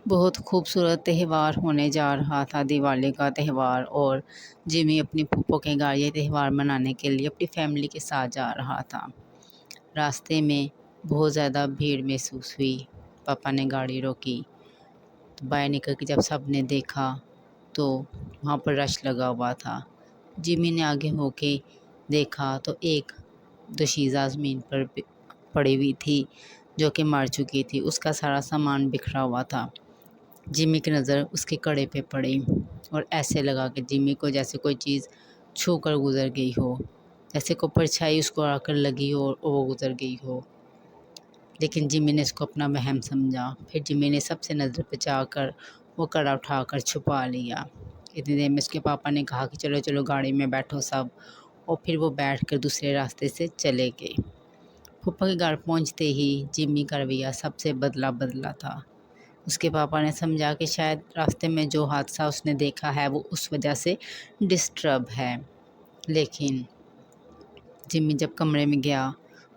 بہت خوبصورت تہوار ہونے جا رہا تھا، دیوالی کا تہوار، اور جمی اپنی پھوپھو کے گھر یہ تہوار منانے کے لیے اپنی فیملی کے ساتھ جا رہا تھا۔ راستے میں بہت زیادہ بھیڑ محسوس ہوئی۔ پاپا نے گاڑی روکی تو باہر نکل کے جب سب نے دیکھا تو وہاں پر رش لگا ہوا تھا۔ جمی نے آگے ہو کے دیکھا تو ایک دوشیزہ زمین پر پڑی ہوئی تھی جو کہ مر چکی تھی، اس کا سارا سامان بکھرا ہوا تھا۔ جمی کی نظر اس کے کڑے پہ پڑی اور ایسے لگا کہ جمی کو جیسے کوئی چیز چھو کر گزر گئی ہو، جیسے کوئی پرچھائی اس کو آ کر لگی ہو اور وہ گزر گئی ہو۔ لیکن جمی نے اس کو اپنا وہم سمجھا۔ پھر جمی نے سب سے نظر بچا کر وہ کڑا اٹھا کر چھپا لیا۔ اتنی دیر میں اس کے پاپا نے کہا کہ چلو چلو گاڑی میں بیٹھو سب، اور پھر وہ بیٹھ کر دوسرے راستے سے چلے گئے۔ پھوپھا کے گھر پہنچتے ہی جمی کا رویہ سب سے بدلا تھا۔ اس کے پاپا نے سمجھا کہ شاید راستے میں جو حادثہ اس نے دیکھا ہے وہ اس وجہ سے ڈسٹرب ہے۔ لیکن جمی جب کمرے میں گیا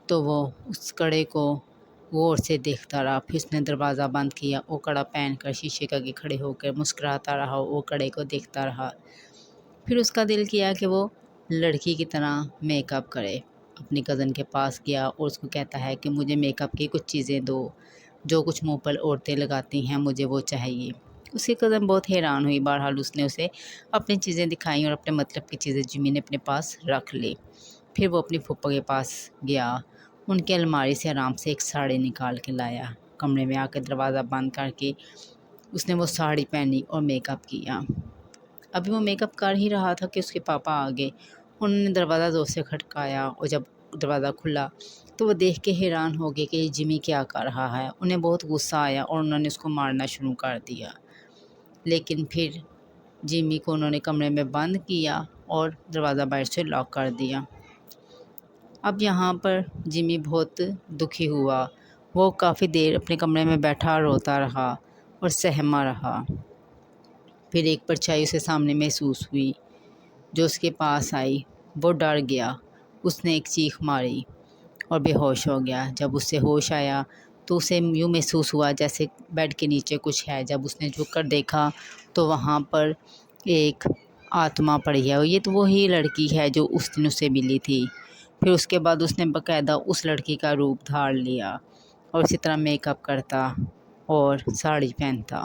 تو وہ اس کڑے کو غور سے دیکھتا رہا۔ پھر اس نے دروازہ بند کیا، وہ کڑا پہن کر شیشے کے آگے کھڑے ہو کر مسکراتا رہا، وہ کڑے کو دیکھتا رہا۔ پھر اس کا دل کیا کہ وہ لڑکی کی طرح میک اپ کرے۔ اپنی کزن کے پاس گیا اور اس کو کہتا ہے کہ مجھے میک اپ کی کچھ چیزیں دو، جو کچھ منہ پر عورتیں لگاتی ہیں مجھے وہ چاہیے۔ اس کی کزن بہت حیران ہوئی۔ بہرحال اس نے اسے اپنی چیزیں دکھائیں اور اپنے مطلب کی چیزیں جمی نے اپنے پاس رکھ لی۔ پھر وہ اپنی پھوپھا کے پاس گیا، ان کی الماری سے آرام سے ایک ساڑی نکال کے لایا۔ کمرے میں آ کے دروازہ بند کر کے اس نے وہ ساڑی پہنی اور میک اپ کیا۔ ابھی وہ میک اپ کر ہی رہا تھا کہ اس کے پاپا آ گئے۔ انہوں نے دروازہ زور سے کھٹکایا اور جب دروازہ کھلا تو وہ دیکھ کے حیران ہو گئے کہ یہ جمی کیا کر رہا ہے۔ انہیں بہت غصہ آیا اور انہوں نے اس کو مارنا شروع کر دیا۔ لیکن پھر جمی کو انہوں نے کمرے میں بند کیا اور دروازہ باہر سے لاک کر دیا۔ اب یہاں پر جمی بہت دکھی ہوا۔ وہ کافی دیر اپنے کمرے میں بیٹھا روتا رہا اور سہما رہا۔ پھر ایک پرچھائی اسے سامنے محسوس ہوئی جو اس کے پاس آئی۔ وہ ڈر گیا، اس نے ایک چیخ ماری اور بے ہوش ہو گیا۔ جب اسے ہوش آیا تو اسے یوں محسوس ہوا جیسے بیڈ کے نیچے کچھ ہے۔ جب اس نے جھک کر دیکھا تو وہاں پر ایک آتما پڑی ہے، اور یہ تو وہی لڑکی ہے جو اس دن اسے ملی تھی۔ پھر اس کے بعد اس نے باقاعدہ اس لڑکی کا روپ دھار لیا اور اسی طرح میک اپ کرتا اور ساڑی پہنتا۔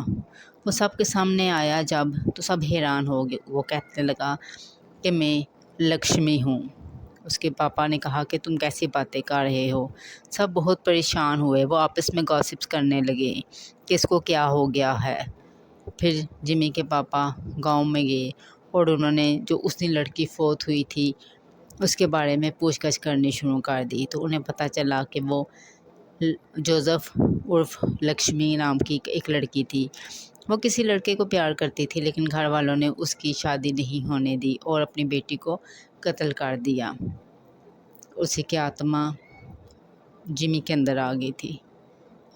وہ سب کے سامنے آیا جب تو سب حیران ہو گئے۔ وہ کہنے لگا کہ میں لکشمی ہوں۔ اس کے پاپا نے کہا کہ تم کیسی باتیں کر رہے ہو؟ سب بہت پریشان ہوئے۔ وہ آپس میں گاسپس کرنے لگے کہ اس کو کیا ہو گیا ہے۔ پھر جمی کے پاپا گاؤں میں گئے اور انہوں نے جو اس دن لڑکی فوت ہوئی تھی اس کے بارے میں پوچھ گچھ کرنی شروع کر دی، تو انہیں پتہ چلا کہ وہ جوزف عرف لکشمی نام کی ایک لڑکی تھی۔ وہ کسی لڑکے کو پیار کرتی تھی لیکن گھر والوں نے اس کی شادی نہیں ہونے دی اور اپنی بیٹی کو قتل کر دیا۔ اسی کی آتما جمی کے اندر آ گئی تھی۔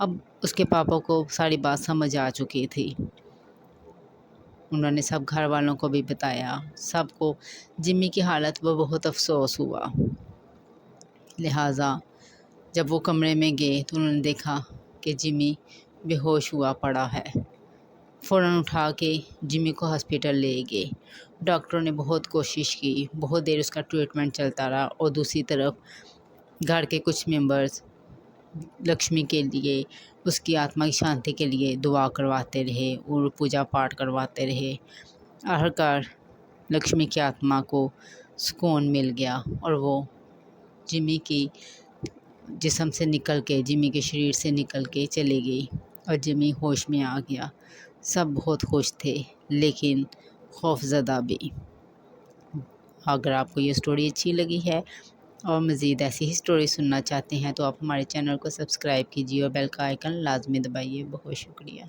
اب اس کے پاپا کو ساری بات سمجھ آ چکی تھی۔ انہوں نے سب گھر والوں کو بھی بتایا، سب کو جمی کی حالت پر بہت افسوس ہوا۔ لہٰذا جب وہ کمرے میں گئے تو انہوں نے دیکھا کہ جمی بے ہوش ہوا پڑا ہے۔ فوراً اٹھا کے جمی کو ہسپیٹل لے گئے۔ ڈاکٹروں نے بہت کوشش کی، بہت دیر اس کا ٹریٹمنٹ چلتا رہا، اور دوسری طرف گھر کے کچھ ممبرز لکشمی کے لیے، اس کی آتما کی شانتی کے لیے دعا کرواتے رہے اور پوجا پاٹ کرواتے رہے۔ آخرکار لکشمی کی آتما کو سکون مل گیا اور وہ جمی کی جسم سے نکل کے، جمی کے شریر سے نکل کے چلی گئی اور جمی ہوش میں آ گیا۔ سب بہت خوش تھے لیکن خوف زدہ بھی۔ اگر آپ کو یہ سٹوری اچھی لگی ہے اور مزید ایسی ہی سٹوری سننا چاہتے ہیں تو آپ ہمارے چینل کو سبسکرائب کیجیے اور بیل کا آئیکن لازمی دبائیے۔ بہت شکریہ۔